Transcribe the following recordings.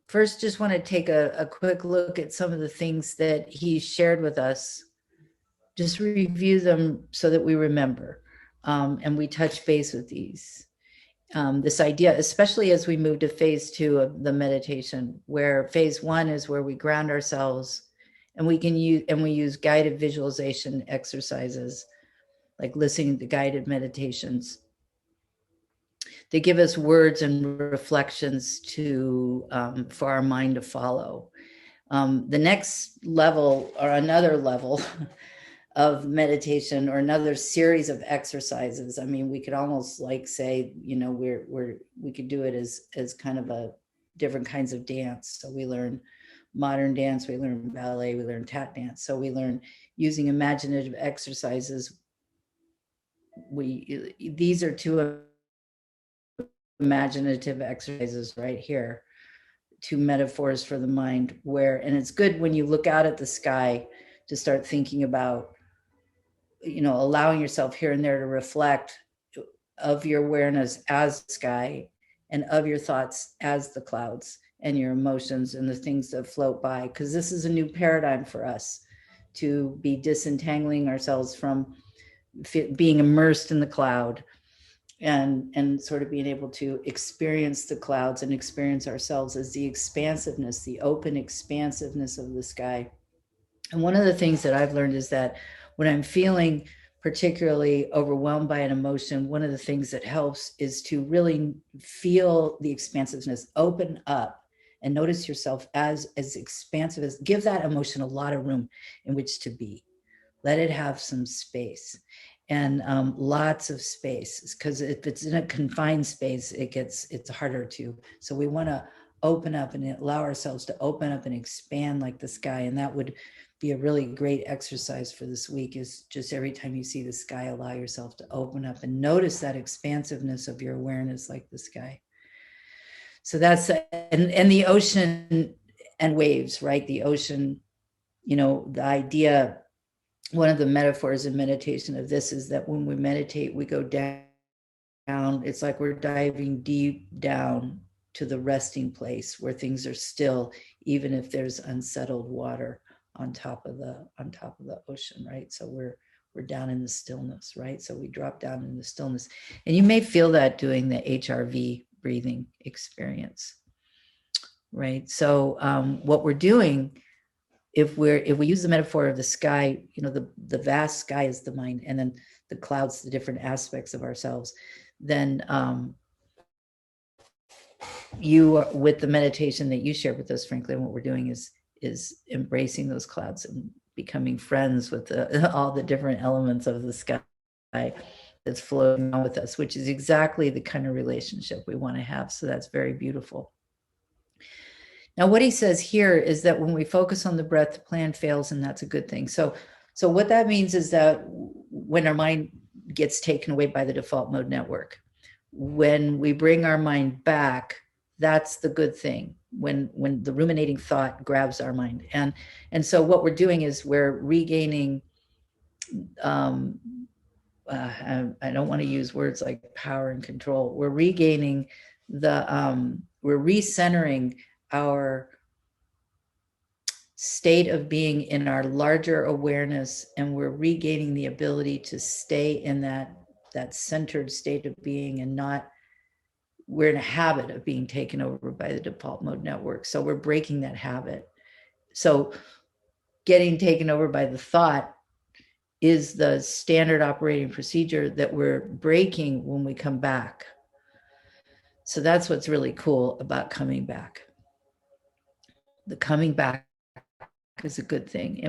first just want to take a quick look at some of the things that he shared with us. Just review them so that we remember, and we touch base with these. This idea, especially as we move to phase 2 of the meditation, where phase 1 is where we ground ourselves, and we use guided visualization exercises, like listening to guided meditations. They give us words and reflections for our mind to follow. The next level, or another level of meditation, or another series of exercises. I mean, we could almost like say, we could do it as kind of a different kinds of dance. So we learn modern dance, we learn ballet, we learn tap dance. So we learn using imaginative exercises. These are 2 imaginative exercises right here, 2 metaphors for the mind, and it's good when you look out at the sky to start thinking about, allowing yourself here and there to reflect of your awareness as the sky, and of your thoughts as the clouds, and your emotions and the things that float by, because this is a new paradigm for us, to be disentangling ourselves from being immersed in the cloud, and sort of being able to experience the clouds and experience ourselves as the expansiveness, the open expansiveness of the sky. And one of the things that I've learned is that when I'm feeling particularly overwhelmed by an emotion, one of the things that helps is to really feel the expansiveness, open up, and notice yourself as expansive as, give that emotion a lot of room in which to be. Let it have some space, and lots of space, because if it's in a confined space, it's harder to. So we want to open up and allow ourselves to open up and expand like the sky. And that would be a really great exercise for this week, is just every time you see the sky, allow yourself to open up and notice that expansiveness of your awareness like the sky. So that's, and the ocean and waves, right? The ocean, the idea, one of the metaphors in meditation of this is that when we meditate, we go down. It's like we're diving deep down to the resting place where things are still, even if there's unsettled water on top of the ocean, right? So we're down in the stillness, right? So we drop down in the stillness, and you may feel that doing the HRV breathing experience, right? So what we're doing, if we use the metaphor of the sky, the vast sky is the mind, and then the clouds, the different aspects of ourselves, then with the meditation that you shared with us, Franklin, what we're doing is embracing those clouds and becoming friends with all the different elements of the sky that's floating on with us, which is exactly the kind of relationship we want to have. So that's very beautiful. Now, what he says here is that when we focus on the breath, the plan fails, and that's a good thing. So what that means is that when our mind gets taken away by the default mode network, when we bring our mind back, that's the good thing. When the ruminating thought grabs our mind, and so what we're doing is we're regaining. I don't want to use words like power and control. We're regaining we're recentering our state of being in our larger awareness, and we're regaining the ability to stay in that centered state of being, and we're in a habit of being taken over by the default mode network. So we're breaking that habit. So getting taken over by the thought is the standard operating procedure that we're breaking when we come back. So that's what's really cool about coming back. The coming back is a good thing.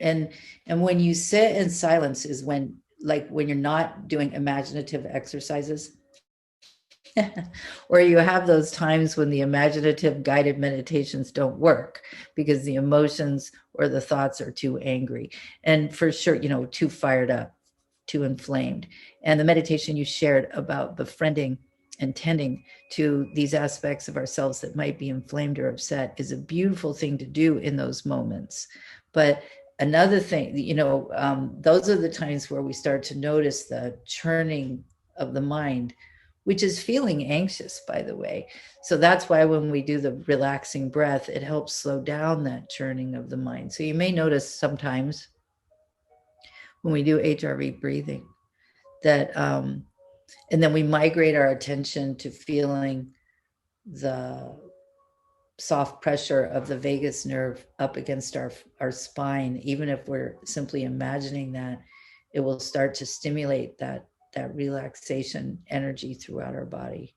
And when you sit in silence is when you're not doing imaginative exercises, or you have those times when the imaginative guided meditations don't work because the emotions or the thoughts are too angry, and for sure, too fired up, too inflamed. And the meditation you shared about befriending and tending to these aspects of ourselves that might be inflamed or upset is a beautiful thing to do in those moments. But another thing, those are the times where we start to notice the churning of the mind, which is feeling anxious, by the way. So that's why when we do the relaxing breath, it helps slow down that churning of the mind. So you may notice sometimes when we do HRV breathing that, and then we migrate our attention to feeling the soft pressure of the vagus nerve up against our spine. Even if we're simply imagining that, it will start to stimulate that relaxation energy throughout our body,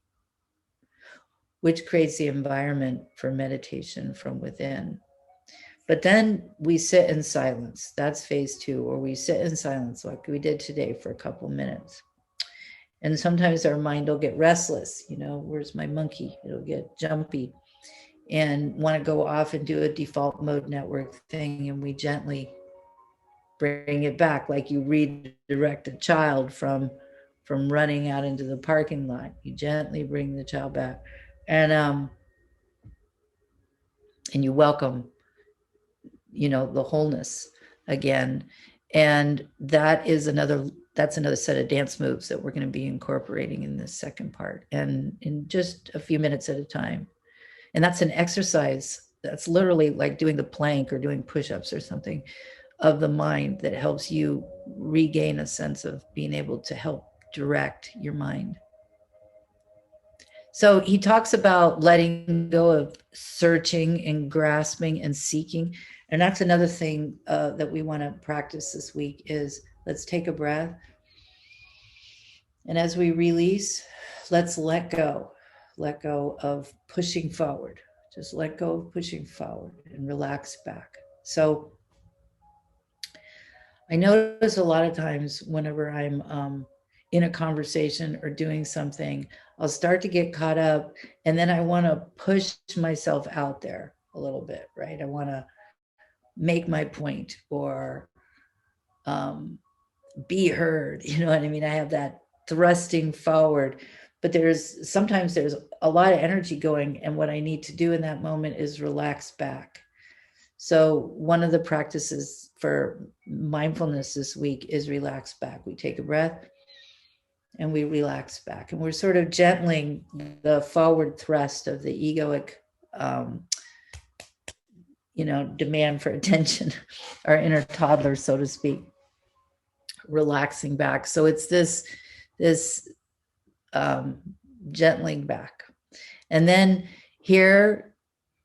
which creates the environment for meditation from within. But then we sit in silence. That's phase 2, or we sit in silence like we did today for a couple minutes. And sometimes our mind will get restless. Where's my monkey? It'll get jumpy and want to go off and do a default mode network thing. And we gently bring it back, like you redirect a child from running out into the parking lot. You gently bring the child back, and you welcome, the wholeness again. And that's another set of dance moves that we're going to be incorporating in this second part, and in just a few minutes at a time. And that's an exercise that's literally like doing the plank or doing push-ups or something of the mind that helps you regain a sense of being able to help direct your mind. So he talks about letting go of searching and grasping and seeking. And that's another thing that we want to practice this week is let's take a breath. And as we release, let's let go of pushing forward. Just let go of pushing forward and relax back. So I notice a lot of times whenever I'm in a conversation or doing something, I'll start to get caught up, and then I want to push myself out there a little bit, right? I want to make my point or be heard. You know what I mean? I have that thrusting forward, but sometimes there's a lot of energy going, and what I need to do in that moment is relax back. So one of the practices for mindfulness this week is relax back. We take a breath and we relax back, and we're sort of gentling the forward thrust of the egoic, demand for attention, our inner toddler, so to speak, relaxing back. So it's this gentling back. And then here,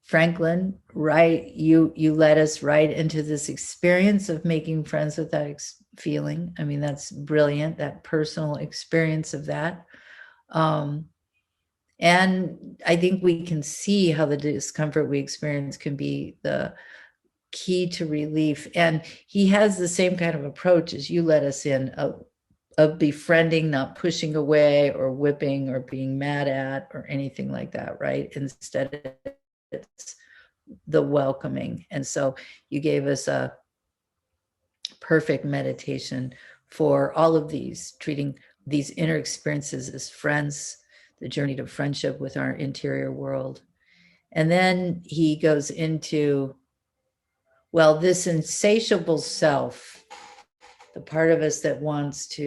Franklin, right, you led us right into this experience of making friends with that feeling. I mean, that's brilliant, that personal experience of that. And I think we can see how the discomfort we experience can be the key to relief. And he has the same kind of approach as you led us in of befriending, not pushing away or whipping or being mad at or anything like that, right? Instead, it's the welcoming. And so you gave us a perfect meditation for all of these, treating these inner experiences as friends, the journey to friendship with our interior world. And then he goes into, well, this insatiable self, the part of us that wants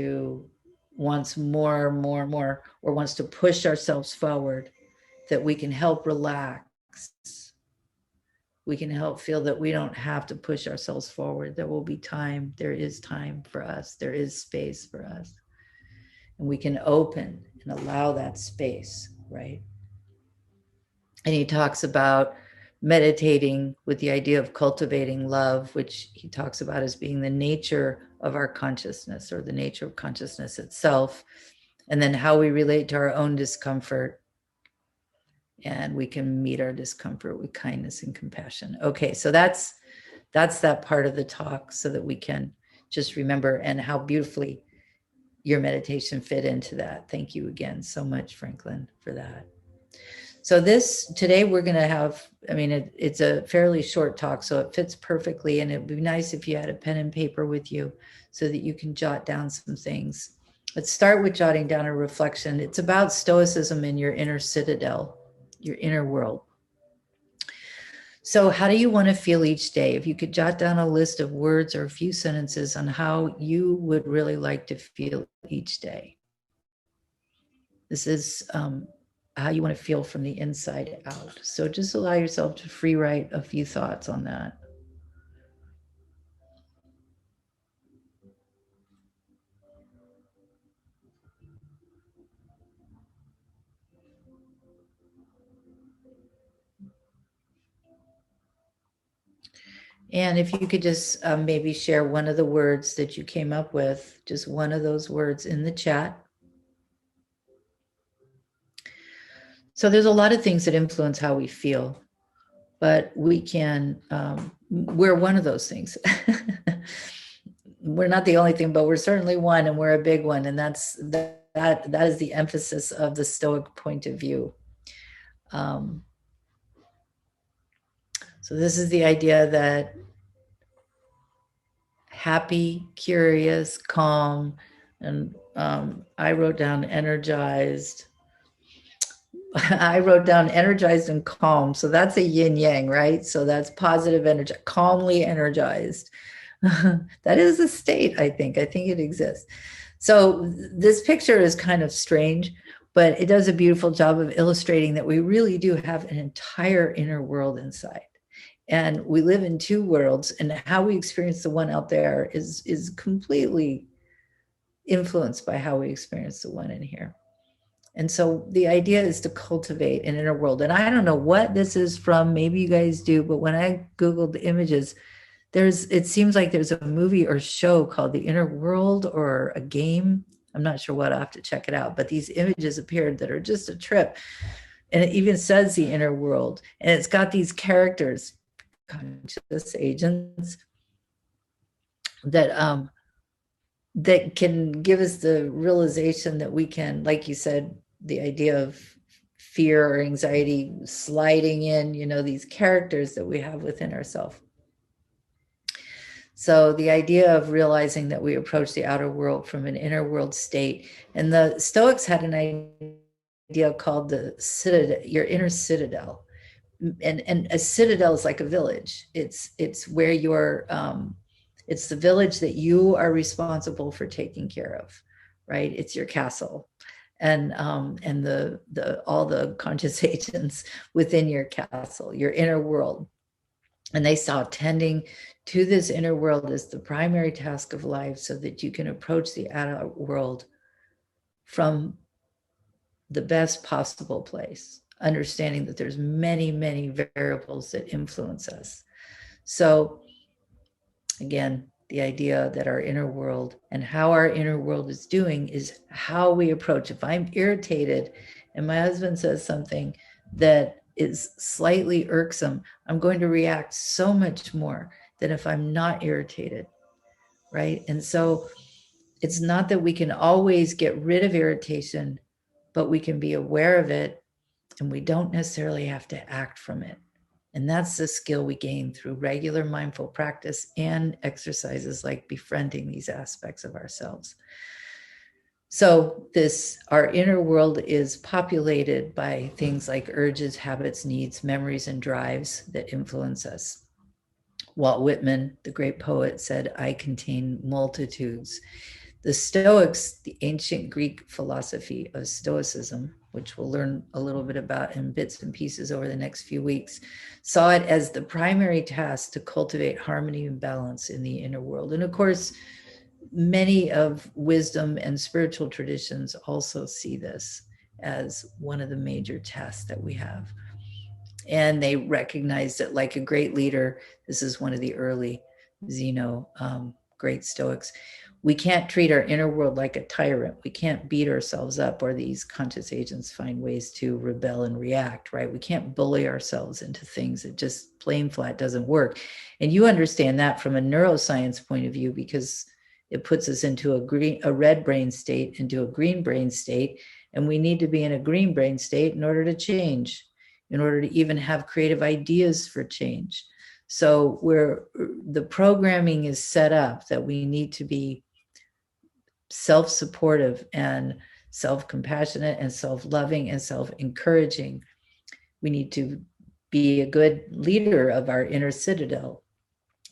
more, or wants to push ourselves forward, that we can help relax. We can help feel that we don't have to push ourselves forward. There will be time. There is time for us. There is space for us. And we can open and allow that space, right? And he talks about meditating with the idea of cultivating love, which he talks about as being the nature of our consciousness, or the nature of consciousness itself, and then how we relate to our own discomfort. And we can meet our discomfort with kindness and compassion. Okay, so that's that part of the talk, so that we can just remember, and how beautifully your meditation fit into that. Thank you again so much, Franklin, for that. So today we're going to have, it's a fairly short talk, so it fits perfectly, and it'd be nice if you had a pen and paper with you so that you can jot down some things. Let's start with jotting down a reflection. It's about Stoicism in your inner citadel, your inner world. So how do you want to feel each day? If you could jot down a list of words or a few sentences on how you would really like to feel each day. This is how you want to feel from the inside out. So just allow yourself to free write a few thoughts on that. And if you could just maybe share one of the words that you came up with, just one of those words in the chat. So there's a lot of things that influence how we feel, but we can, we're one of those things. We're not the only thing, but we're certainly one, and we're a big one. And that is the emphasis of the Stoic point of view. So this is the idea that happy, curious, calm, and I wrote down energized. I wrote down energized and calm. So that's a yin yang, right? So that's positive energy, calmly energized. That is a state, I think. I think it exists. So this picture is kind of strange, but it does a beautiful job of illustrating that we really do have an entire inner world inside. And we live in two worlds, and how we experience the one out there is completely influenced by how we experience the one in here. And so the idea is to cultivate an inner world. And I don't know what this is from, maybe you guys do, but when I Googled the images, it seems like there's a movie or show called The Inner World, or a game. I'm not sure what, I'll have to check it out. But these images appeared that are just a trip. And it even says the inner world. And it's got these characters, conscious agents, that can give us the realization that we can, like you said, the idea of fear or anxiety sliding in, these characters that we have within ourselves. So the idea of realizing that we approach the outer world from an inner world state, and the Stoics had an idea called the citadel, your inner citadel. And a citadel is like a village. It's where you're, it's the village that you are responsible for taking care of, right? It's your castle, and the all the conscious agents within your castle, your inner world. And they saw tending to this inner world as the primary task of life, so that you can approach the outer world from the best possible place, understanding that there's many, many variables that influence us. So again, the idea that our inner world and how our inner world is doing is how we approach. If I'm irritated and my husband says something that is slightly irksome, I'm going to react so much more than if I'm not irritated, right? And so it's not that we can always get rid of irritation, but we can be aware of it, and we don't necessarily have to act from it. And that's the skill we gain through regular mindful practice and exercises like befriending these aspects of ourselves. So our inner world is populated by things like urges, habits, needs, memories, and drives that influence us. Walt Whitman, the great poet, said, "I contain multitudes." The Stoics, the ancient Greek philosophy of Stoicism, which we'll learn a little bit about in bits and pieces over the next few weeks, saw it as the primary task to cultivate harmony and balance in the inner world. And of course, many of wisdom and spiritual traditions also see this as one of the major tasks that we have. And they recognize that, like a great leader, this is one of the early Zeno, great Stoics, we can't treat our inner world like a tyrant. We can't beat ourselves up, or these conscious agents find ways to rebel and react, right? We can't bully ourselves into things that just plain flat doesn't work. And you understand that from a neuroscience point of view, because it puts us into a red brain state, into a green brain state. And we need to be in a green brain state in order to change, in order to even have creative ideas for change. So the programming is set up that we need to be self-supportive and self-compassionate and self-loving and self-encouraging. We need to be a good leader of our inner citadel.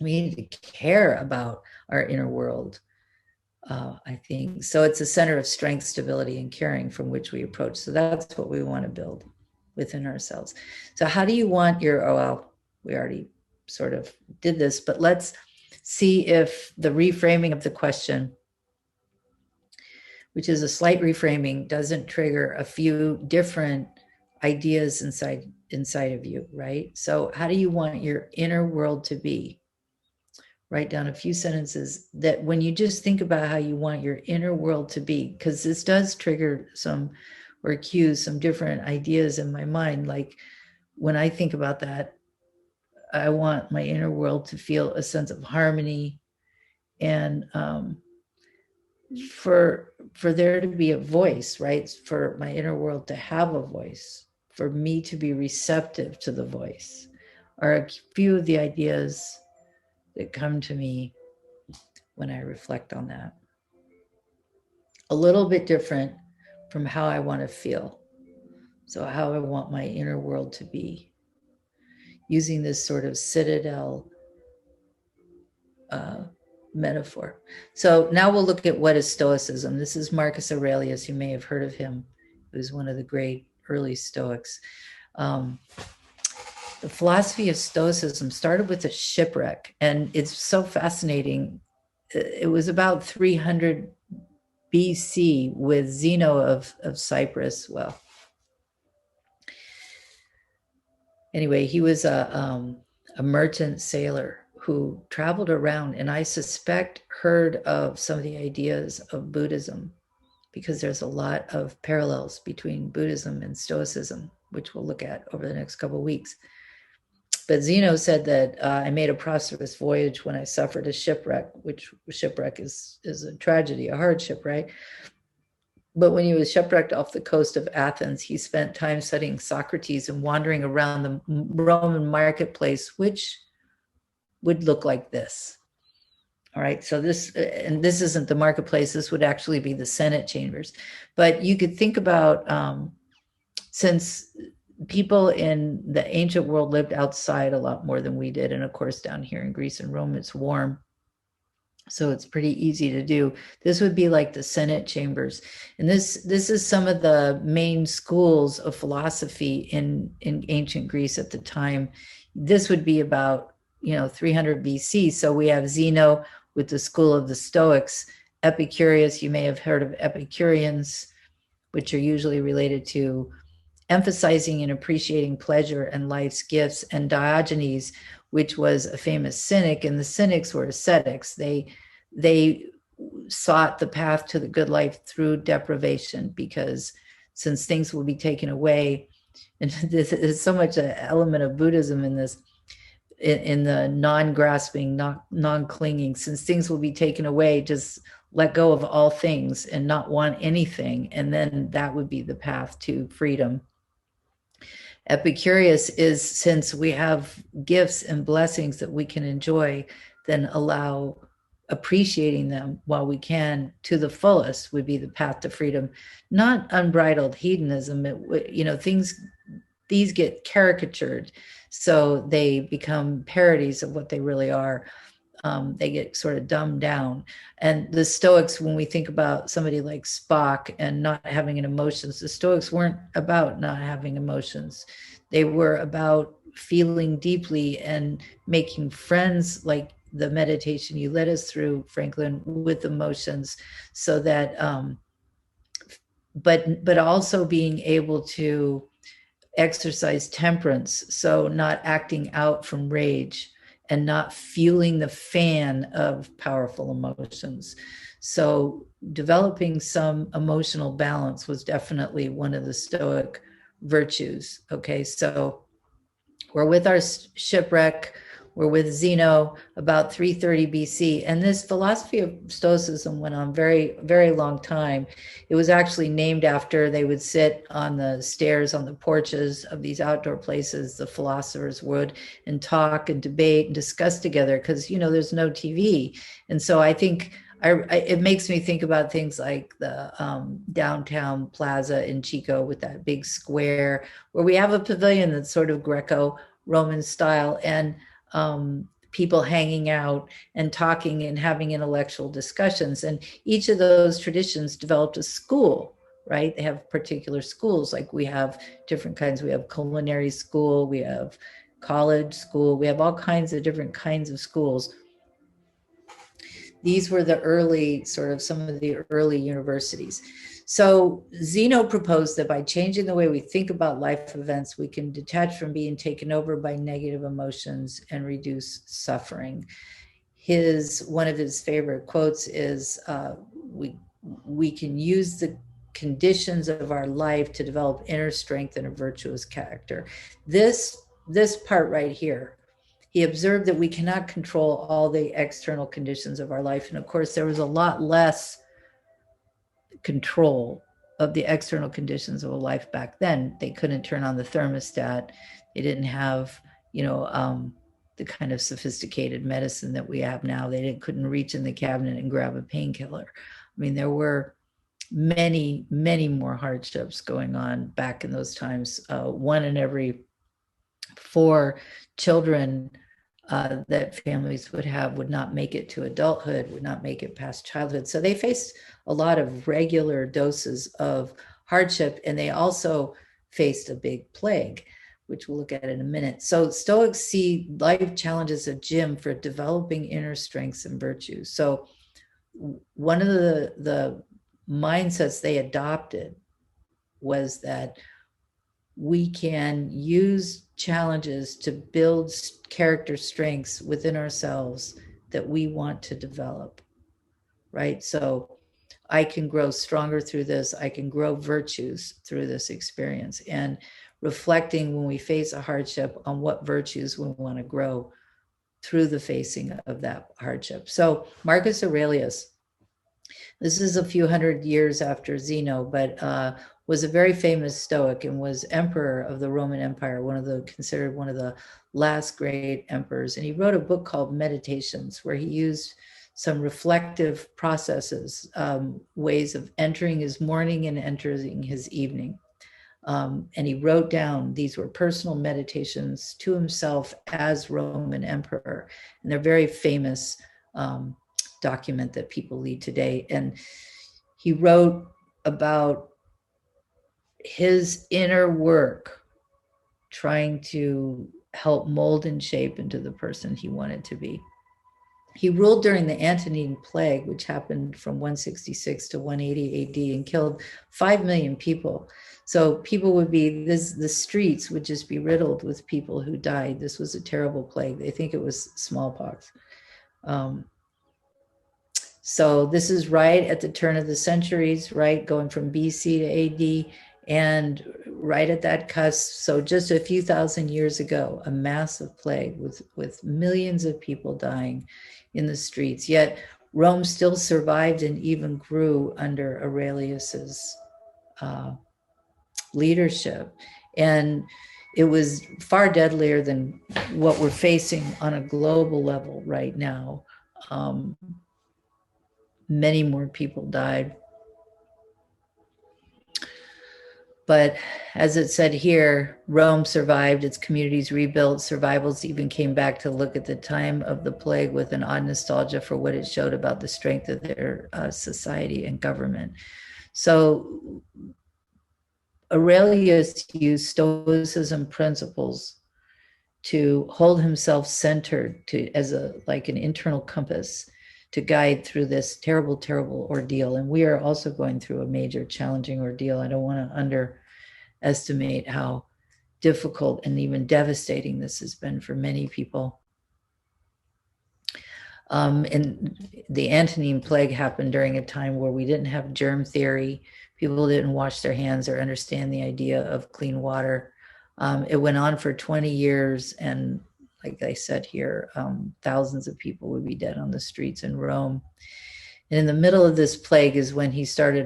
We need to care about our inner world. I think. So it's a center of strength, stability, and caring from which we approach. So that's what we want to build within ourselves. So how do you want your, oh, well, we already sort of did this, but let's see if the reframing of the question, which is a slight reframing, doesn't trigger a few different ideas inside of you, right? So how do you want your inner world to be? Write down a few sentences that when you just think about how you want your inner world to be, because this does trigger some or cue some different ideas in my mind. Like when I think about that, I want my inner world to feel a sense of harmony and for there to be a voice, right? For my inner world to have a voice, for me to be receptive to the voice, are a few of the ideas that come to me when I reflect on that. A little bit different from how I want to feel. So, how I want my inner world to be, using this sort of citadel metaphor. So, now we'll look at what is Stoicism. This is Marcus Aurelius. You may have heard of him. He was one of the great early Stoics. The philosophy of Stoicism started with a shipwreck, and it's so fascinating. It was about 300 BC with Zeno of Cyprus. Well, anyway, he was a merchant sailor who traveled around, and I suspect heard of some of the ideas of Buddhism, because there's a lot of parallels between Buddhism and Stoicism, which we'll look at over the next couple of weeks. But Zeno said that I made a prosperous voyage when I suffered a shipwreck, which shipwreck is a tragedy, a hardship, right? But when he was shipwrecked off the coast of Athens, he spent time studying Socrates and wandering around the Roman marketplace, which would look like this. All right, so this isn't the marketplace, this would actually be the Senate chambers. But you could think about, since people in the ancient world lived outside a lot more than we did, and of course down here in Greece and Rome, it's warm. So it's pretty easy to do. This would be like the Senate chambers. And this is some of the main schools of philosophy in ancient Greece at the time. This would be about, 300 BC. So we have Zeno with the school of the Stoics, Epicurus, you may have heard of Epicureans, which are usually related to emphasizing and appreciating pleasure and life's gifts, and Diogenes, which was a famous cynic, and the cynics were ascetics. They sought the path to the good life through deprivation, because since things will be taken away, and there's so much an element of Buddhism in this, in the non-grasping, non-clinging, since things will be taken away, just let go of all things and not want anything, and then that would be the path to freedom. Epicurus is, since we have gifts and blessings that we can enjoy, then allow appreciating them while we can to the fullest would be the path to freedom. Not unbridled hedonism. These get caricatured, so they become parodies of what they really are. They get sort of dumbed down. And the Stoics, when we think about somebody like Spock and not having an emotions, the Stoics weren't about not having emotions. They were about feeling deeply and making friends, like the meditation you led us through, Franklin, with emotions, so that, but also being able to exercise temperance, so not acting out from rage and not fueling the fan of powerful emotions. So developing some emotional balance was definitely one of the Stoic virtues. Okay, so we're with our shipwreck, we're with Zeno about 330 BC, and this philosophy of Stoicism went on very, very long time. It was actually named after, they would sit on the stairs on the porches of these outdoor places, the philosophers would, and talk and debate and discuss together, because there's no TV. And so I think it makes me think about things like the downtown plaza in Chico with that big square where we have a pavilion that's sort of Greco-Roman style, and people hanging out and talking and having intellectual discussions. And each of those traditions developed a school, right? They have particular schools, like we have different kinds. We have culinary school, we have college school, we have all kinds of different kinds of schools. These were the early, sort of some of the early universities. So Zeno proposed that by changing the way we think about life events, we can detach from being taken over by negative emotions and reduce suffering. One of his favorite quotes is, we can use the conditions of our life to develop inner strength and a virtuous character. This part right here, he observed that we cannot control all the external conditions of our life. And of course, there was a lot less control of the external conditions of a life back then. They couldn't turn on the thermostat. They didn't have, the kind of sophisticated medicine that we have now. Couldn't reach in the cabinet and grab a painkiller. I mean, there were many, many more hardships going on back in those times. One in every 4 children that families would have would not make it to adulthood, would not make it past childhood. So they faced a lot of regular doses of hardship, and they also faced a big plague, which we'll look at in a minute. So Stoics see life challenges a gym for developing inner strengths and virtues. So one of the mindsets they adopted was that we can use challenges to build character strengths within ourselves that we want to develop, right? So I can grow stronger through this. I can grow virtues through this experience, and reflecting when we face a hardship on what virtues we want to grow through the facing of that hardship. So Marcus Aurelius, this is a few hundred years after Zeno, but was a very famous Stoic and was emperor of the Roman Empire, considered one of the last great emperors. And he wrote a book called Meditations, where he used some reflective processes, ways of entering his morning and entering his evening. And he wrote down, these were personal meditations to himself as Roman emperor. And they're very famous document that people lead today. And he wrote about his inner work, trying to help mold and shape into the person he wanted to be. He ruled during the Antonine Plague, which happened from 166 to 180 AD, and killed 5 million people. So people would be, the streets would just be riddled with people who died. This was a terrible plague. They think it was smallpox. So this is right at the turn of the centuries, right? Going from BC to AD, and right at that cusp. So just a few thousand years ago, a massive plague with millions of people dying in the streets. Yet Rome still survived and even grew under Aurelius's leadership. And it was far deadlier than what we're facing on a global level right now. Many more people died. But as it said here, Rome survived, its communities rebuilt, survivals even came back to look at the time of the plague with an odd nostalgia for what it showed about the strength of their society and government. So Aurelius used Stoicism principles to hold himself centered, as like an internal compass, to guide through this terrible, terrible ordeal. And we are also going through a major challenging ordeal. I don't want to underestimate how difficult and even devastating this has been for many people. And the Antonine Plague happened during a time where we didn't have germ theory. People didn't wash their hands or understand the idea of clean water. It went on for 20 years, and like I said here, thousands of people would be dead on the streets in Rome. And in the middle of this plague is when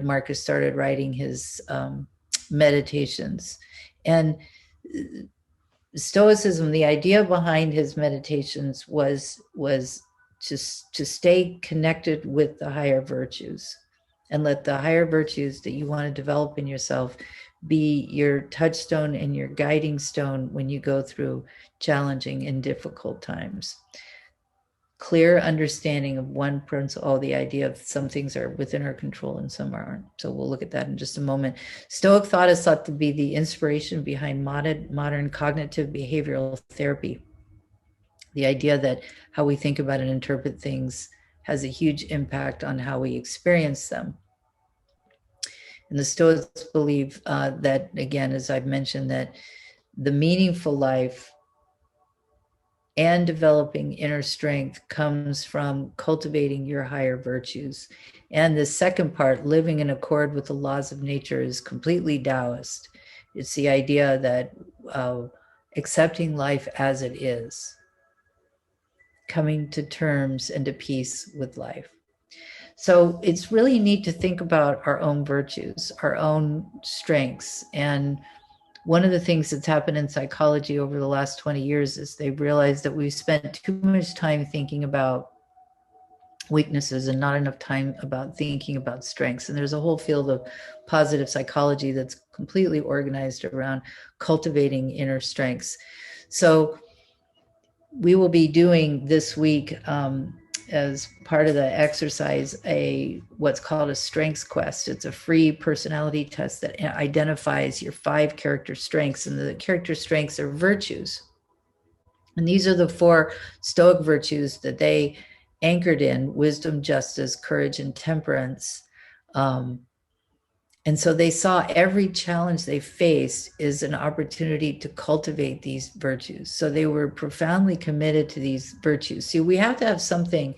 Marcus started writing his meditations. And Stoicism, the idea behind his meditations was just to stay connected with the higher virtues, and let the higher virtues that you want to develop in yourself be your touchstone and your guiding stone when you go through challenging and difficult times. clear understanding of one principle, the idea of some things are within our control and some aren't. So we'll look at that in just a moment. Stoic thought is thought to be the inspiration behind modern cognitive behavioral therapy. The idea that how we think about and interpret things has a huge impact on how we experience them. And the Stoics believe that, again, as I've mentioned, that the meaningful life and developing inner strength comes from cultivating your higher virtues. And the second part, living in accord with the laws of nature, is completely Taoist. It's the idea that accepting life as it is, coming to terms and to peace with life. So it's really neat to think about our own virtues, our own strengths. And one of the things that's happened in psychology over the last 20 years is they've realized that we've spent too much time thinking about weaknesses and not enough time about thinking about strengths. And there's a whole field of positive psychology that's completely organized around cultivating inner strengths. So we will be doing this week, as part of the exercise, what's called a strengths quest. It's a free personality test that identifies your 5 character strengths, and the character strengths are virtues. And these are the 4 Stoic virtues that they anchored in: wisdom, justice, courage, and temperance. And so they saw every challenge they faced is an opportunity to cultivate these virtues. So they were profoundly committed to these virtues. See, we have to have something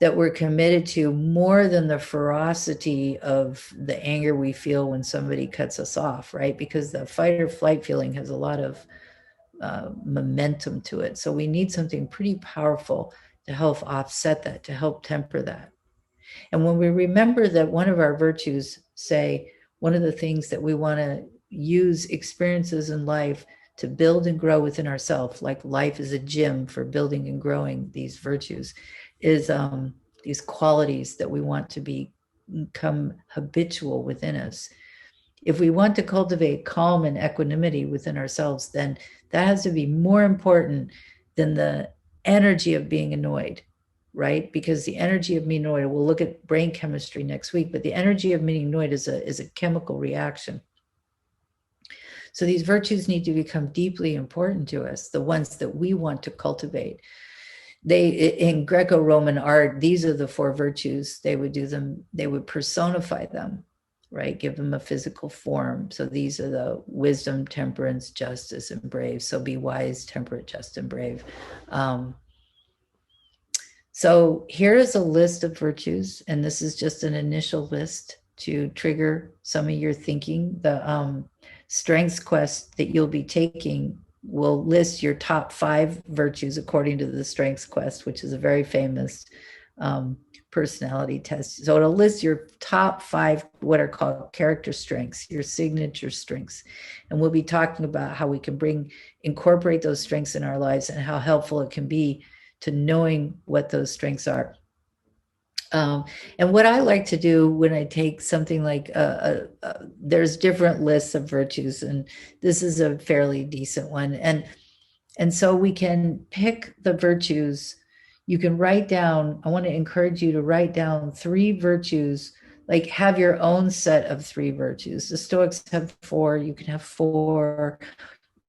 that we're committed to more than the ferocity of the anger we feel when somebody cuts us off, right? Because the fight or flight feeling has a lot of momentum to it. So we need something pretty powerful to help offset that, to help temper that. And when we remember that one of our virtues, say, one of the things that we want to use experiences in life to build and grow within ourselves, like life is a gym for building and growing these virtues, is these qualities that we want to become habitual within us. If we want to cultivate calm and equanimity within ourselves, then that has to be more important than the energy of being annoyed, right? Because the energy of being annoyed, we'll look at brain chemistry next week, but the energy of being annoyed is a chemical reaction. So these virtues need to become deeply important to us, the ones that we want to cultivate. In Greco-Roman art, these are the 4 virtues. They would personify them, right? Give them a physical form. So these are the wisdom, temperance, justice, and brave. So be wise, temperate, just, and brave. So here is a list of virtues, and this is just an initial list to trigger some of your thinking. The strengths quest that you'll be taking will list your top 5 virtues according to the strengths quest, which is a very famous personality test. So it'll list your top 5, what are called character strengths, your signature strengths. And we'll be talking about how we can incorporate those strengths in our lives and how helpful it can be to knowing what those strengths are. And what I like to do when I take something like, there's different lists of virtues, and this is a fairly decent one. And so we can pick the virtues. You can write down, I want to encourage you to write down 3 virtues, like have your own set of 3 virtues. The Stoics have 4, you can have 4,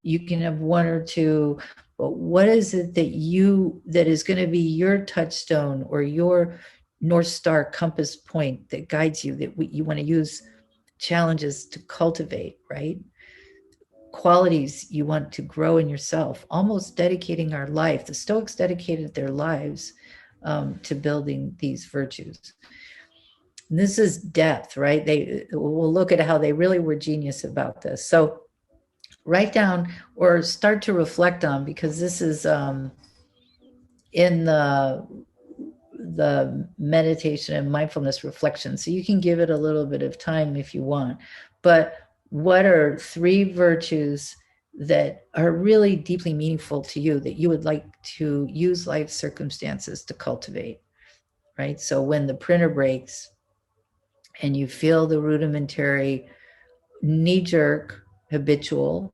you can have 1 or 2, but what is it that is going to be your touchstone or your North Star compass point that guides you, that you want to use challenges to cultivate, right? Qualities you want to grow in yourself, almost dedicating our life. The Stoics dedicated their lives to building these virtues. And this is depth, right? We'll look at how they really were genius about this. So write down or start to reflect on, because this is in the meditation and mindfulness reflection. So you can give it a little bit of time if you want. But what are 3 virtues that are really deeply meaningful to you that you would like to use life circumstances to cultivate, right? So when the printer breaks and you feel the rudimentary, knee-jerk, habitual,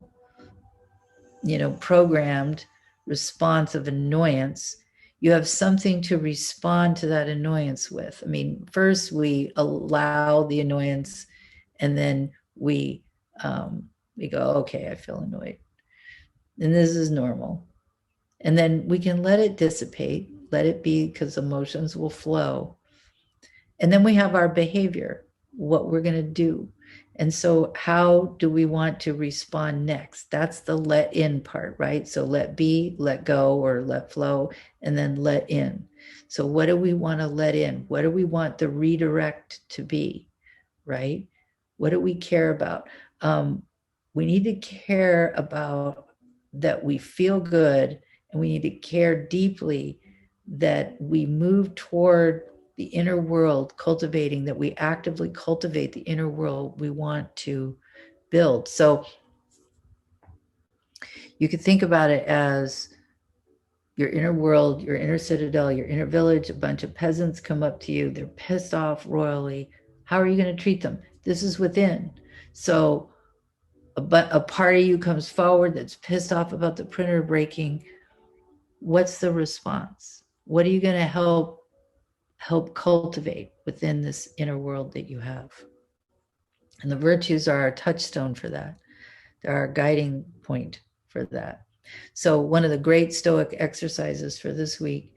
programmed response of annoyance, you have something to respond to that annoyance with. I mean, first we allow the annoyance, and then we go, okay, I feel annoyed, and this is normal. And then we can let it dissipate, let it be, because emotions will flow. And then we have our behavior, what we're going to do. And so, how do we want to respond next? That's the let in part, right? So, let be, let go, or let flow, and then let in. So, what do we want to let in? What do we want the redirect to be, right? What do we care about? We need to care about that we feel good, and we need to care deeply that we move toward the inner world, cultivating, that we actively cultivate the inner world we want to build. So you could think about it as your inner world, your inner citadel, your inner village. A bunch of peasants come up to you, they're pissed off royally. How are you going to treat them? This is within. So a part of you comes forward that's pissed off about the printer breaking. What's the response? What are you going to help cultivate within this inner world that you have? And the virtues are our touchstone for that. They're our guiding point for that. So one of the great Stoic exercises for this week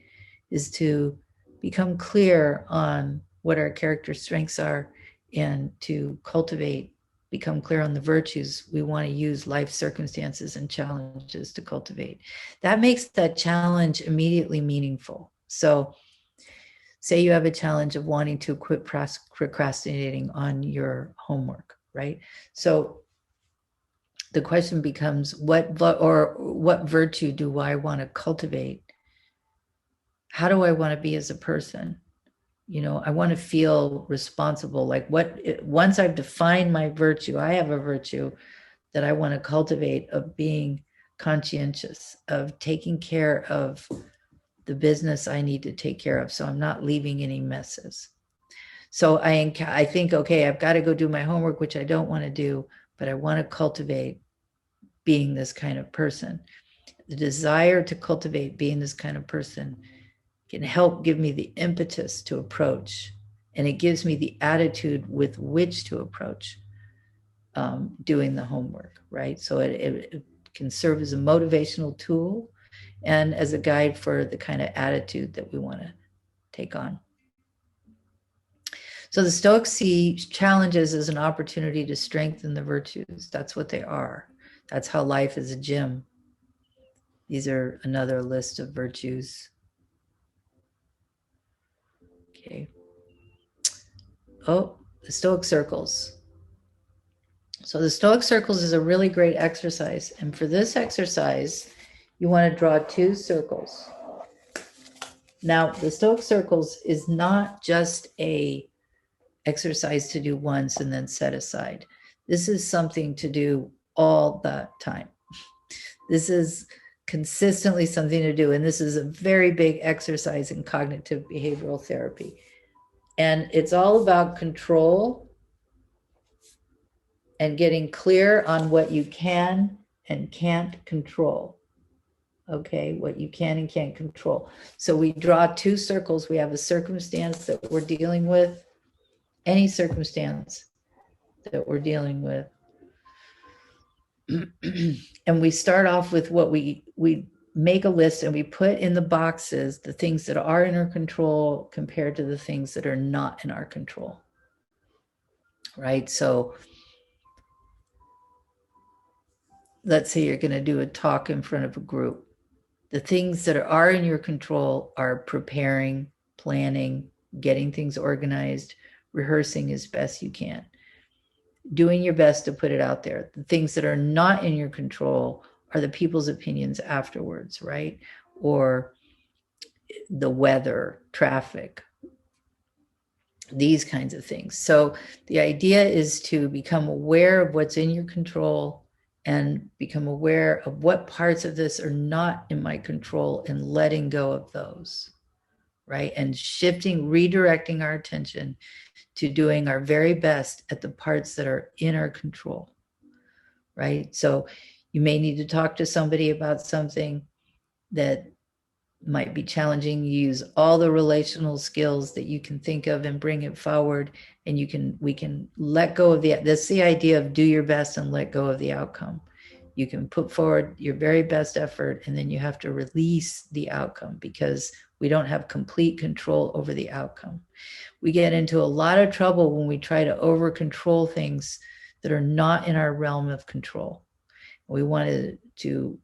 is to become clear on what our character strengths are, and to cultivate, become clear on the virtues we want to use life circumstances and challenges to cultivate. That makes that challenge immediately meaningful. So say you have a challenge of wanting to quit procrastinating on your homework, right? So the question becomes, what virtue do I want to cultivate? How do I want to be as a person? I want to feel responsible. Like once I've defined my virtue, I have a virtue that I want to cultivate, of being conscientious, of taking care of the business I need to take care of, so I'm not leaving any messes. So I think, okay, I've got to go do my homework, which I don't want to do, but I want to cultivate being this kind of person. The desire to cultivate being this kind of person can help give me the impetus to approach, and it gives me the attitude with which to approach doing the homework, right? So it can serve as a motivational tool and as a guide for the kind of attitude that we want to take on. So the Stoics see challenges as an opportunity to strengthen the virtues. That's what they are. That's how life is a gym. These are another list of virtues. Okay. Oh, the Stoic Circles. So the Stoic Circles is a really great exercise. And for this exercise, you want to draw 2 circles. Now, the Stoic Circles is not just a exercise to do once and then set aside. This is something to do all the time. This is consistently something to do. And this is a very big exercise in cognitive behavioral therapy. And it's all about control and getting clear on what you can and can't control. Okay, what you can and can't control. So we draw 2 circles. We have a circumstance that we're dealing with, any circumstance that we're dealing with. And we start off with what we make a list, and we put in the boxes the things that are in our control compared to the things that are not in our control. Right? So let's say you're going to do a talk in front of a group. The things that are in your control are preparing, planning, getting things organized, rehearsing as best you can, doing your best to put it out there. The things that are not in your control are the people's opinions afterwards, right? Or the weather, traffic, these kinds of things. So the idea is to become aware of what's in your control and become aware of what parts of this are not in my control, and letting go of those, right? And shifting, redirecting our attention to doing our very best at the parts that are in our control, right? So you may need to talk to somebody about something that might be challenging. You use all the relational skills that you can think of and bring it forward. And we can let go of that's the idea of do your best and let go of the outcome. You can put forward your very best effort, and then you have to release the outcome, because we don't have complete control over the outcome. We get into a lot of trouble when we try to over control things that are not in our realm of control. We wanted to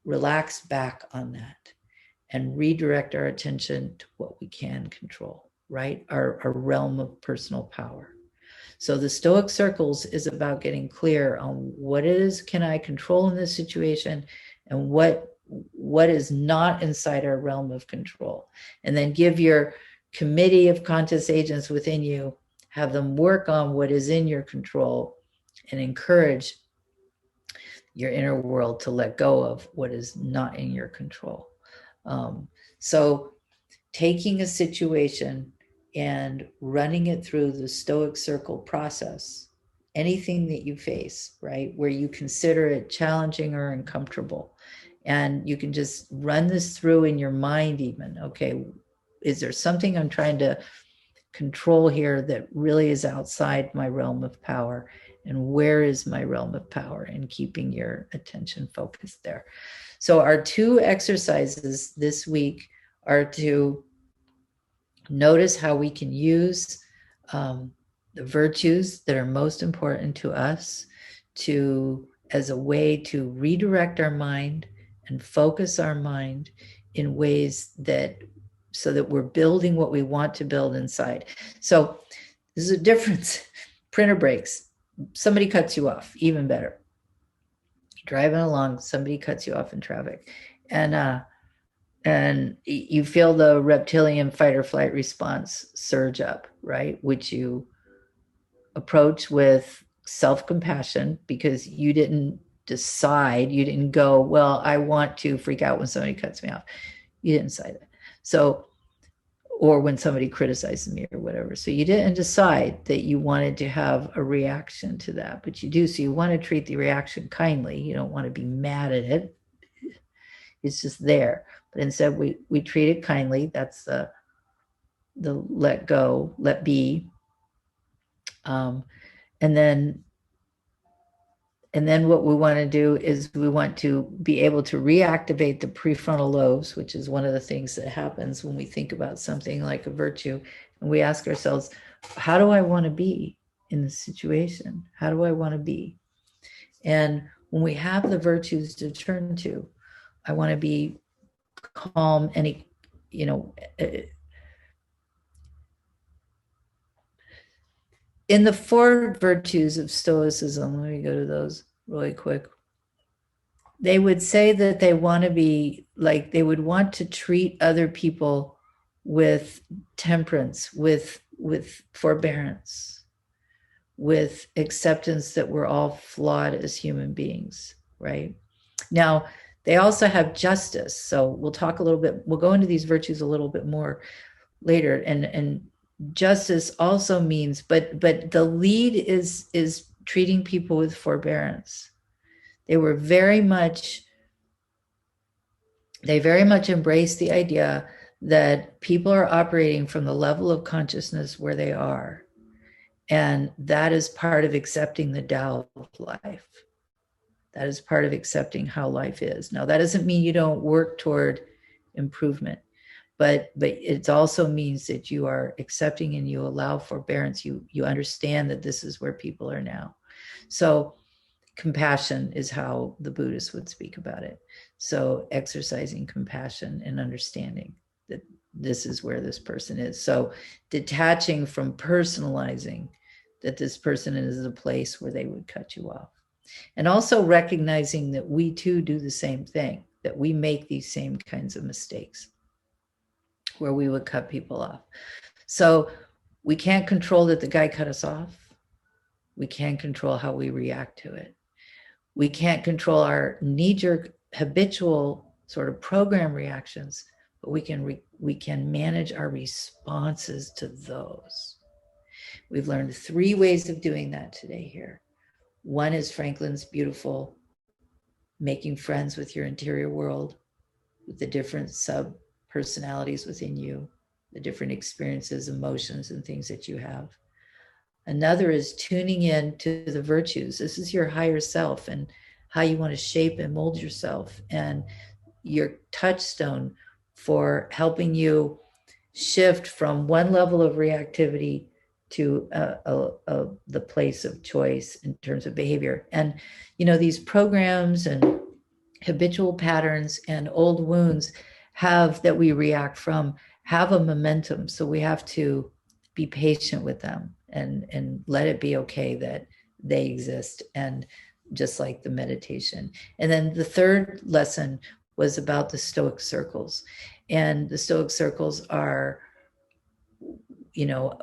relax back on that and redirect our attention to what we can control, right? Our realm of personal power. So the Stoic Circles is about getting clear on what it is can I control in this situation, and what is not inside our realm of control. And then give your committee of conscious agents within you, have them work on what is in your control, and encourage your inner world to let go of what is not in your control. So taking a situation and running it through the Stoic Circle process, anything that you face, right, where you consider it challenging or uncomfortable, and you can just run this through in your mind even, okay, is there something I'm trying to control here that really is outside my realm of power? And where is my realm of power? And keeping your attention focused there. So our 2 exercises this week are to notice how we can use the virtues that are most important to us as a way to redirect our mind and focus our mind in ways so that we're building what we want to build inside. So there's a difference. Printer breaks. Somebody cuts you off, even better. You're driving along, somebody cuts you off in traffic. And you feel the reptilian fight or flight response surge up, right? Which you approach with self-compassion, because you didn't decide, you didn't go, well, I want to freak out when somebody cuts me off. You didn't decide that. So, or when somebody criticizes me or whatever. So you didn't decide that you wanted to have a reaction to that, but you do. So you want to treat the reaction kindly. You don't want to be mad at it. It's just there. But instead we treat it kindly. That's the let go, let be. And then what we want to do is we want to be able to reactivate the prefrontal lobes, which is one of the things that happens when we think about something like a virtue. And we ask ourselves, how do I want to be in this situation? How do I want to be? And when we have the virtues to turn to, I want to be calm, in the 4 virtues of Stoicism, let me go to those really quick. They would say that they want to be like, they would want to treat other people with temperance, with forbearance, with acceptance that we're all flawed as human beings, right? Now, they also have justice. So we'll go into these virtues a little bit more later. And justice also means, but the lead is treating people with forbearance. They very much embrace the idea that people are operating from the level of consciousness where they are. And that is part of accepting the Tao of life. That is part of accepting how life is. Now, that doesn't mean you don't work toward improvement, but it also means that you are accepting and you allow forbearance. You understand that this is where people are now. So compassion is how the Buddhists would speak about it. So exercising compassion and understanding that this is where this person is. So detaching from personalizing that this person is a place where they would cut you off. And also recognizing that we too do the same thing, that we make these same kinds of mistakes where we would cut people off. So we can't control that the guy cut us off. We can control how we react to it. We can't control our knee-jerk habitual sort of program reactions, but we can manage our responses to those. We've learned 3 ways of doing that today here. One is Franklin's beautiful making friends with your interior world. with the different sub personalities within you, the different experiences, emotions, and things that you have. Another is tuning in to the virtues. This is your higher self and how you want to shape and mold yourself, and your touchstone for helping you shift from one level of reactivity to the place of choice in terms of behavior. And, these programs and habitual patterns and old wounds that we react from have a momentum. So we have to be patient with them and let it be okay that they exist. And just like the meditation. And then the third lesson was about the Stoic Circles. And the Stoic Circles are,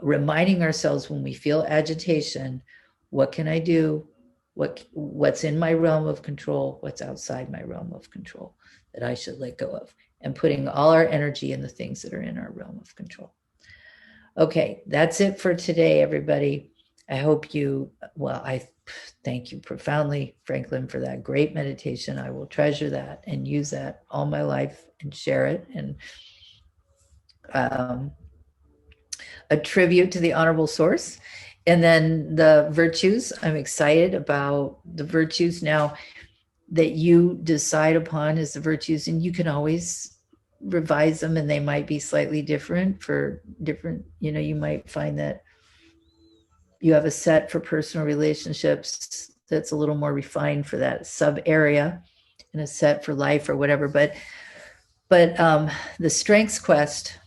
reminding ourselves when we feel agitation, what can I do? What's in my realm of control? What's outside my realm of control that I should let go of? And putting all our energy in the things that are in our realm of control. Okay, that's it for today, everybody. I hope I thank you profoundly, Franklin, for that great meditation. I will treasure that and use that all my life and share it. And a tribute to the honorable source. And then the virtues, I'm excited about the virtues now that you decide upon as the virtues, and you can always revise them, and they might be slightly different for different, you might find that you have a set for personal relationships that's a little more refined for that sub area, and a set for life or whatever. But the strengths quest,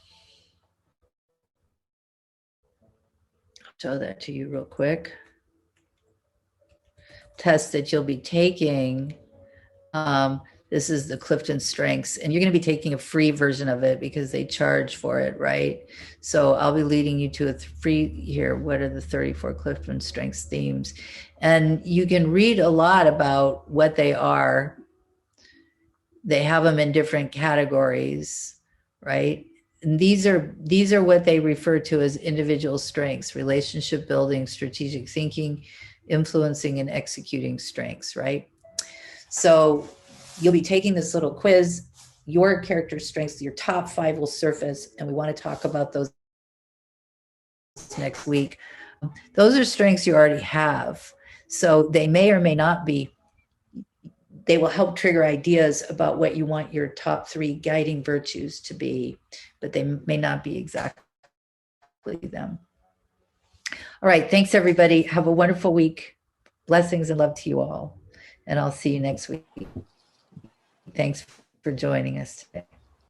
I'll show that to you real quick. Test that you'll be taking. This is the Clifton Strengths, and you're going to be taking a free version of it because they charge for it, right? So I'll be leading you to a free here. What are the 34 Clifton Strengths themes? And you can read a lot about what they are. They have them in different categories, right? And these are what they refer to as individual strengths: relationship building, strategic thinking, influencing, and executing strengths, right? So you'll be taking this little quiz. Your character strengths, your top 5 will surface, and we want to talk about those next week. Those are strengths you already have. So they may or may not be, they will help trigger ideas about what you want your top 3 guiding virtues to be, but they may not be exactly them. All right. Thanks, everybody. Have a wonderful week. Blessings and love to you all. And I'll see you next week. Thanks for joining us today.